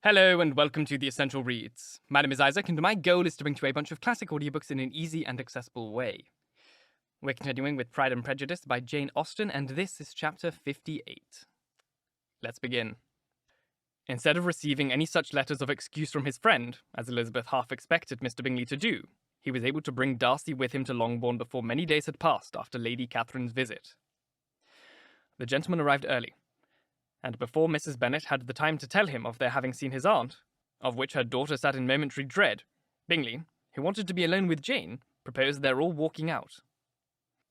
Hello and welcome to The Essential Reads. My name is Isaac and my goal is to bring to you a bunch of classic audiobooks in an easy and accessible way. We're continuing with Pride and Prejudice by Jane Austen and this is chapter 58. Let's begin. Instead of receiving any such letters of excuse from his friend, as Elizabeth half expected Mr Bingley to do, he was able to bring Darcy with him to Longborne before many days had passed after Lady Catherine's visit. The gentleman arrived early, and before Mrs. Bennet had the time to tell him of their having seen his aunt, of which her daughter sat in momentary dread, Bingley, who wanted to be alone with Jane, proposed their all walking out.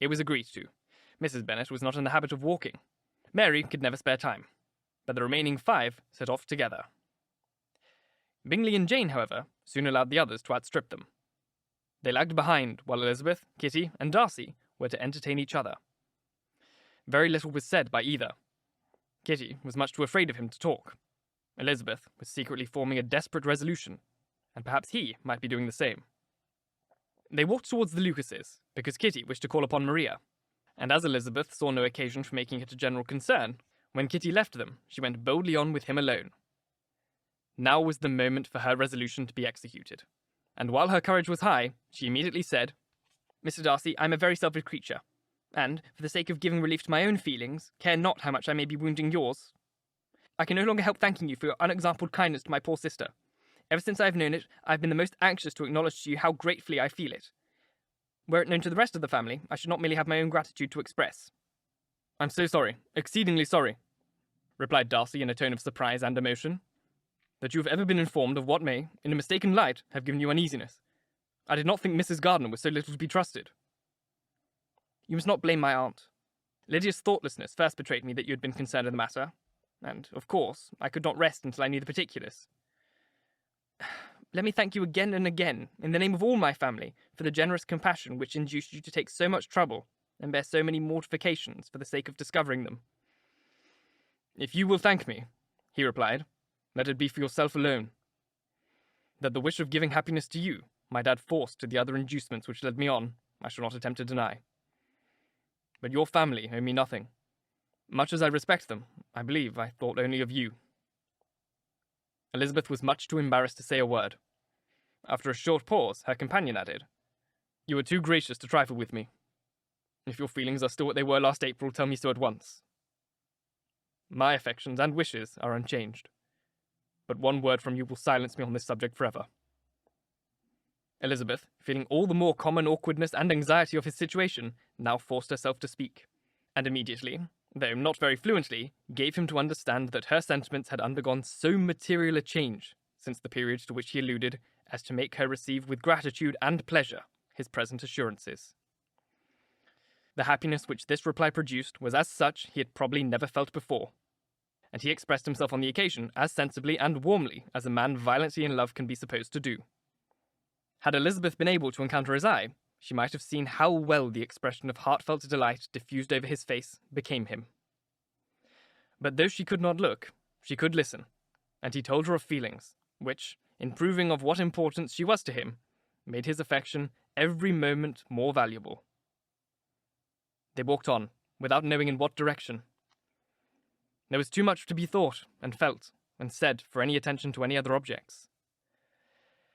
It was agreed to. Mrs. Bennet was not in the habit of walking. Mary could never spare time, but the remaining 5 set off together. Bingley and Jane, however, soon allowed the others to outstrip them. They lagged behind while Elizabeth, Kitty, and Darcy were to entertain each other. Very little was said by either. Kitty was much too afraid of him to talk. Elizabeth was secretly forming a desperate resolution, and perhaps he might be doing the same. They walked towards the Lucases, because Kitty wished to call upon Maria, and as Elizabeth saw no occasion for making it a general concern, when Kitty left them, she went boldly on with him alone. Now was the moment for her resolution to be executed, and while her courage was high, she immediately said, "Mr. Darcy, I am a very selfish creature, and, for the sake of giving relief to my own feelings, care not how much I may be wounding yours. I can no longer help thanking you for your unexampled kindness to my poor sister. Ever since I have known it, I have been the most anxious to acknowledge to you how gratefully I feel it. Were it known to the rest of the family, I should not merely have my own gratitude to express." "I'm so sorry, exceedingly sorry," replied Darcy in a tone of surprise and emotion, "that you have ever been informed of what may, in a mistaken light, have given you uneasiness. I did not think Mrs. Gardiner was so little to be trusted." "You must not blame my aunt. Lydia's thoughtlessness first betrayed me that you had been concerned in the matter, and, of course, I could not rest until I knew the particulars. Let me thank you again and again, in the name of all my family, for the generous compassion which induced you to take so much trouble and bear so many mortifications for the sake of discovering them." "If you will thank me," he replied, "let it be for yourself alone. That the wish of giving happiness to you might add force to the other inducements which led me on, I shall not attempt to deny. But your family owe me nothing. Much as I respect them, I believe I thought only of you." Elizabeth was much too embarrassed to say a word. After a short pause, her companion added, "You are too gracious to trifle with me. If your feelings are still what they were last April, tell me so at once. My affections and wishes are unchanged, but one word from you will silence me on this subject forever." Elizabeth, feeling all the more common awkwardness and anxiety of his situation, now forced herself to speak, and immediately, though not very fluently, gave him to understand that her sentiments had undergone so material a change since the period to which he alluded as to make her receive with gratitude and pleasure his present assurances. The happiness which this reply produced was as such he had probably never felt before, and he expressed himself on the occasion as sensibly and warmly as a man violently in love can be supposed to do. Had Elizabeth been able to encounter his eye, she might have seen how well the expression of heartfelt delight diffused over his face became him. But though she could not look, she could listen, and he told her of feelings, which, in proving of what importance she was to him, made his affection every moment more valuable. They walked on, without knowing in what direction. There was too much to be thought, and felt, and said for any attention to any other objects.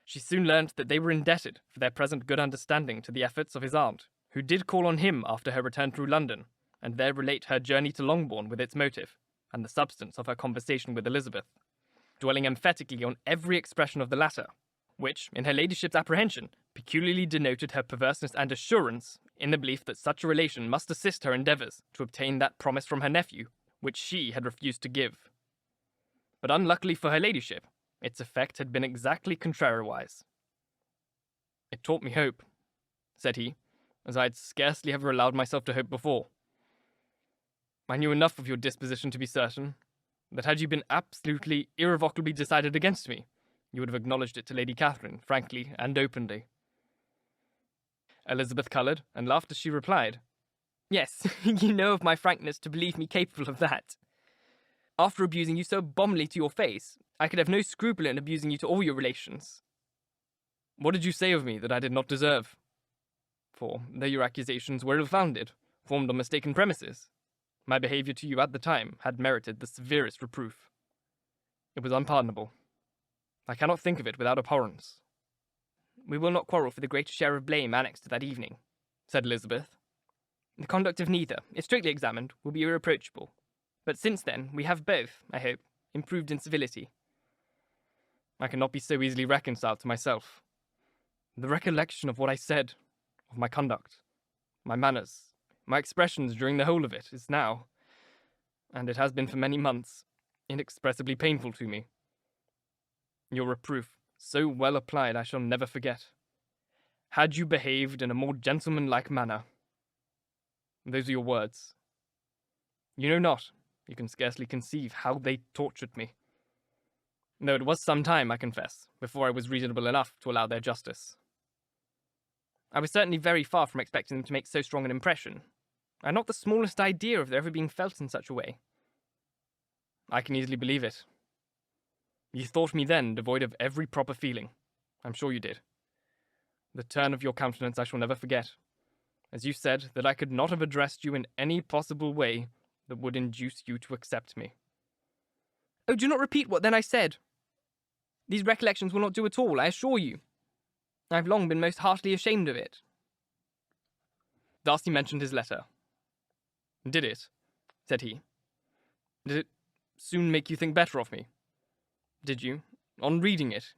She soon learnt that they were indebted for their present good understanding to the efforts of his aunt, who did call on him after her return through London, and there relate her journey to Longbourne with its motive, and the substance of her conversation with Elizabeth, dwelling emphatically on every expression of the latter, which, in her ladyship's apprehension, peculiarly denoted her perverseness and assurance in the belief that such a relation must assist her endeavours to obtain that promise from her nephew, which she had refused to give. But unluckily for her ladyship, its effect had been exactly contrariwise. "It taught me hope," said he, "as I had scarcely ever allowed myself to hope before. I knew enough of your disposition to be certain that had you been absolutely, irrevocably decided against me, you would have acknowledged it to Lady Catherine, frankly and openly." Elizabeth coloured, and laughed as she replied, "Yes, you know of my frankness to believe me capable of that. After abusing you so abominably to your face, I could have no scruple in abusing you to all your relations." "What did you say of me that I did not deserve? For, though your accusations were ill-founded, formed on mistaken premises, my behaviour to you at the time had merited the severest reproof. It was unpardonable, I cannot think of it without abhorrence. We will not quarrel for the greater share of blame annexed to that evening, said Elizabeth. The conduct of neither, if strictly examined, will be irreproachable. But since then, we have both, I hope, improved in civility. I cannot be so easily reconciled to myself. The recollection of what I said, of my conduct, my manners, my expressions during the whole of it is now, and it has been for many months, inexpressibly painful to me. Your reproof, so well applied, I shall never forget. Had you behaved in a more gentlemanlike manner. Those are your words. You know not, you can scarcely conceive how they tortured me. Though it was some time, I confess, before I was reasonable enough to allow their justice. I was certainly very far from expecting them to make so strong an impression. I had not the smallest idea of their ever being felt in such a way. I can easily believe it. You thought me then devoid of every proper feeling. I'm sure you did. The turn of your countenance I shall never forget, as you said that I could not have addressed you in any possible way that would induce you to accept me. Oh, do not repeat what then I said. These recollections will not do at all, I assure you. I have long been most heartily ashamed of it. Darcy mentioned his letter. Did it? Said he. Did it soon make you think better of me? Did you, on reading it,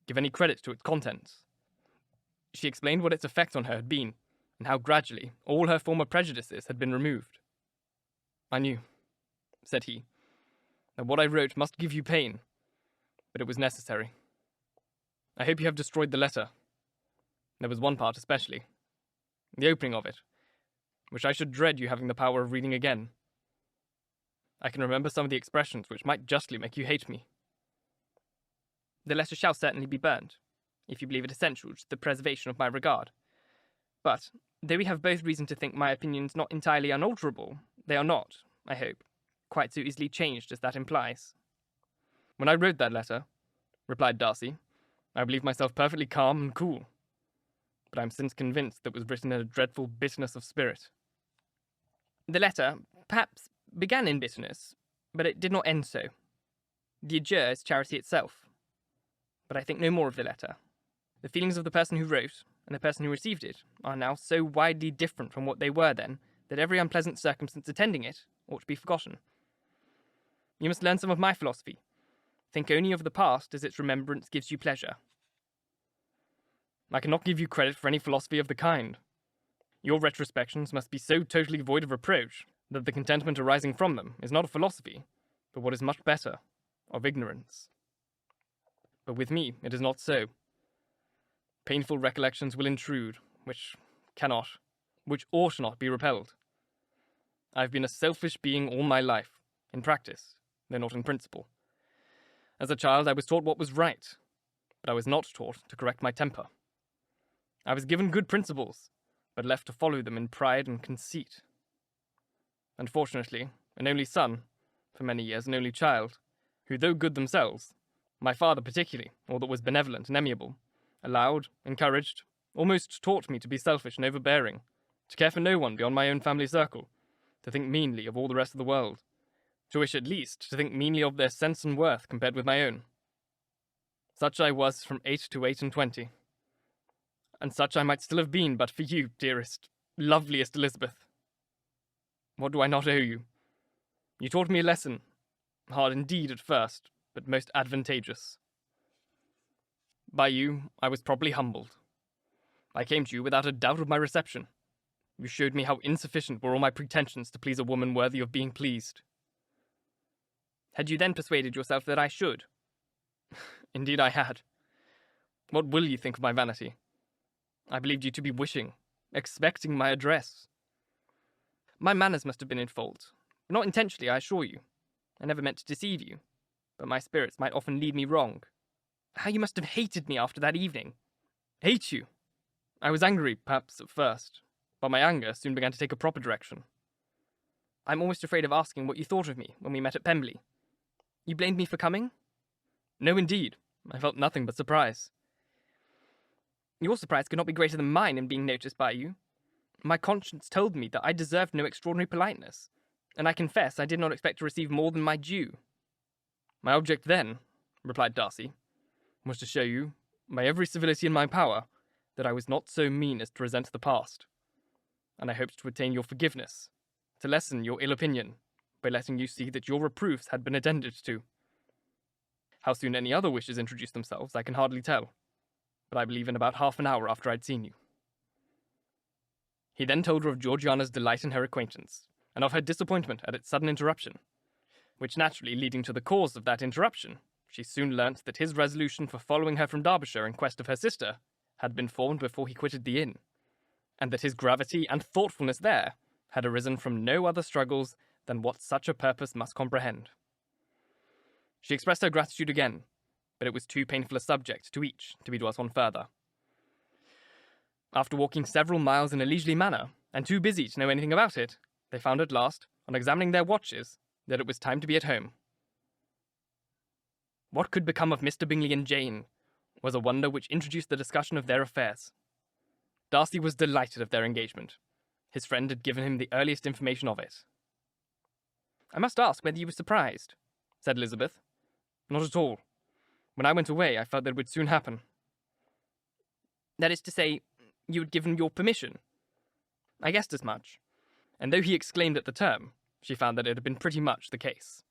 give any credit to its contents? She explained what its effect on her had been, and how gradually all her former prejudices had been removed. I knew, said he, that what I wrote must give you pain, but it was necessary. I hope you have destroyed the letter. There was one part especially, the opening of it, which I should dread you having the power of reading again. I can remember some of the expressions which might justly make you hate me. The letter shall certainly be burnt, if you believe it essential to the preservation of my regard. But, though we have both reason to think my opinions not entirely unalterable, they are not, I hope, quite so easily changed as that implies. When I wrote that letter, replied Darcy, I believed myself perfectly calm and cool. But I am since convinced that it was written in a dreadful bitterness of spirit. The letter, perhaps, began in bitterness, but it did not end so. The adieu is charity itself. But I think no more of the letter. The feelings of the person who wrote, and the person who received it, are now so widely different from what they were then, that every unpleasant circumstance attending it ought to be forgotten. You must learn some of my philosophy. Think only of the past as its remembrance gives you pleasure. I cannot give you credit for any philosophy of the kind. Your retrospections must be so totally void of reproach that the contentment arising from them is not a philosophy, but what is much better, of ignorance. But with me it is not so. Painful recollections will intrude, which cannot, which ought not be repelled. I have been a selfish being all my life, in practice, though not in principle. As a child I was taught what was right, but I was not taught to correct my temper. I was given good principles, but left to follow them in pride and conceit. Unfortunately, an only son, for many years an only child, who though good themselves, my father particularly, all that was benevolent and amiable, allowed, encouraged, almost taught me to be selfish and overbearing, to care for no one beyond my own family circle, to think meanly of all the rest of the world, to wish at least to think meanly of their sense and worth compared with my own. Such I was from 8 to 28, and such I might still have been but for you, dearest, loveliest Elizabeth. What do I not owe you? You taught me a lesson, hard indeed at first, but most advantageous. By you, I was properly humbled. I came to you without a doubt of my reception. You showed me how insufficient were all my pretensions to please a woman worthy of being pleased. Had you then persuaded yourself that I should? Indeed I had. What will you think of my vanity? I believed you to be wishing, expecting my address. My manners must have been in fault, not intentionally, I assure you. I never meant to deceive you, but my spirits might often lead me wrong. How you must have hated me after that evening. Hate you? I was angry, perhaps, at first, but my anger soon began to take a proper direction. I'm almost afraid of asking what you thought of me when we met at Pemberley. You blamed me for coming? No, indeed. I felt nothing but surprise. Your surprise could not be greater than mine in being noticed by you. My conscience told me that I deserved no extraordinary politeness, and I confess I did not expect to receive more than my due. My object then, replied Darcy, was to show you, by every civility in my power, that I was not so mean as to resent the past, and I hoped to attain your forgiveness, to lessen your ill opinion, by letting you see that your reproofs had been attended to. How soon any other wishes introduced themselves, I can hardly tell, but I believe in about half an hour after I'd seen you. He then told her of Georgiana's delight in her acquaintance, and of her disappointment at its sudden interruption, which naturally leading to the cause of that interruption, she soon learnt that his resolution for following her from Derbyshire in quest of her sister had been formed before he quitted the inn, and that his gravity and thoughtfulness there had arisen from no other struggles than what such a purpose must comprehend. She expressed her gratitude again, but it was too painful a subject to each to be dwelt on further. After walking several miles in a leisurely manner, and too busy to know anything about it, they found at last, on examining their watches, that it was time to be at home. What could become of Mr Bingley and Jane was a wonder which introduced the discussion of their affairs. Darcy was delighted of their engagement. His friend had given him the earliest information of it. "I must ask whether you were surprised," said Elizabeth. "Not at all. When I went away, I felt that it would soon happen." "That is to say, you had given your permission?" "I guessed as much." And though he exclaimed at the term, she found that it had been pretty much the case.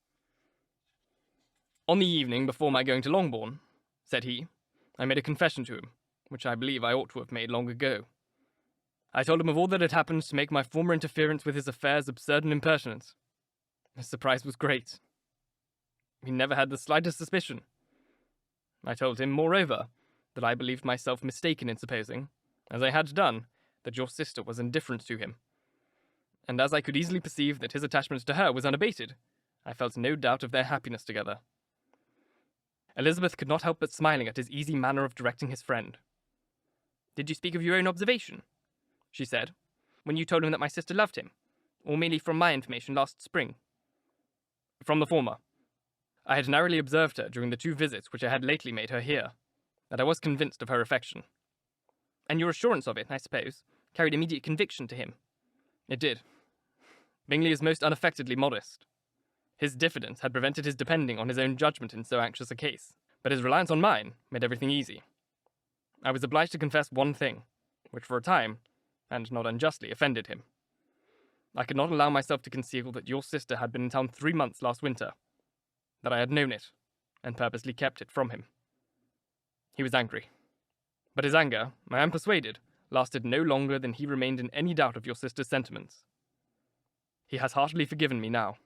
"On the evening before my going to Longborne," said he, "I made a confession to him, which I believe I ought to have made long ago. I told him of all that had happened to make my former interference with his affairs absurd and impertinent. His surprise was great. He never had the slightest suspicion. I told him, moreover, that I believed myself mistaken in supposing, as I had done, that your sister was indifferent to him. And as I could easily perceive that his attachment to her was unabated, I felt no doubt of their happiness together." Elizabeth could not help but smiling at his easy manner of directing his friend. "Did you speak of your own observation," she said, "when you told him that my sister loved him, or merely from my information last spring?" "From the former. I had narrowly observed her during the 2 visits which I had lately made her here, and I was convinced of her affection." "And your assurance of it, I suppose, carried immediate conviction to him?" "It did. Bingley is most unaffectedly modest. His diffidence had prevented his depending on his own judgment in so anxious a case, but his reliance on mine made everything easy. I was obliged to confess one thing, which for a time, and not unjustly, offended him. I could not allow myself to conceal that your sister had been in town 3 months last winter, that I had known it, and purposely kept it from him. He was angry. But his anger, I am persuaded, lasted no longer than he remained in any doubt of your sister's sentiments. He has heartily forgiven me now."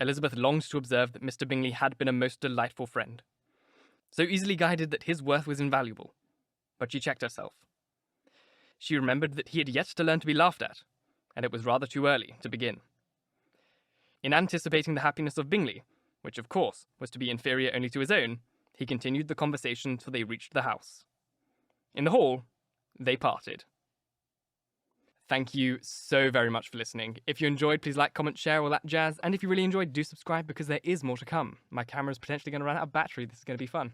Elizabeth longed to observe that Mr Bingley had been a most delightful friend, so easily guided that his worth was invaluable, but she checked herself. She remembered that he had yet to learn to be laughed at, and it was rather too early to begin. In anticipating the happiness of Bingley, which of course was to be inferior only to his own, he continued the conversation till they reached the house. In the hall, they parted. Thank you so very much for listening. If you enjoyed, please like, comment, share, all that jazz. And if you really enjoyed, do subscribe because there is more to come. My camera is potentially going to run out of battery. This is going to be fun.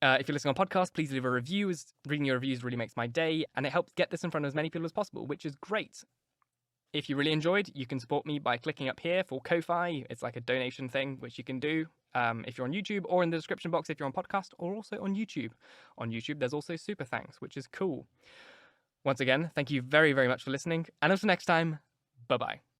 If you're listening on podcast, please leave a review. Reading your reviews really makes my day, and it helps get this in front of as many people as possible, which is great. If you really enjoyed, you can support me by clicking up here for Ko-Fi. It's like a donation thing, which you can do if you're on YouTube, or in the description box if you're on podcast, or also on YouTube. On YouTube, there's also super thanks, which is cool. Once again, thank you very, very much for listening, and until next time, bye-bye.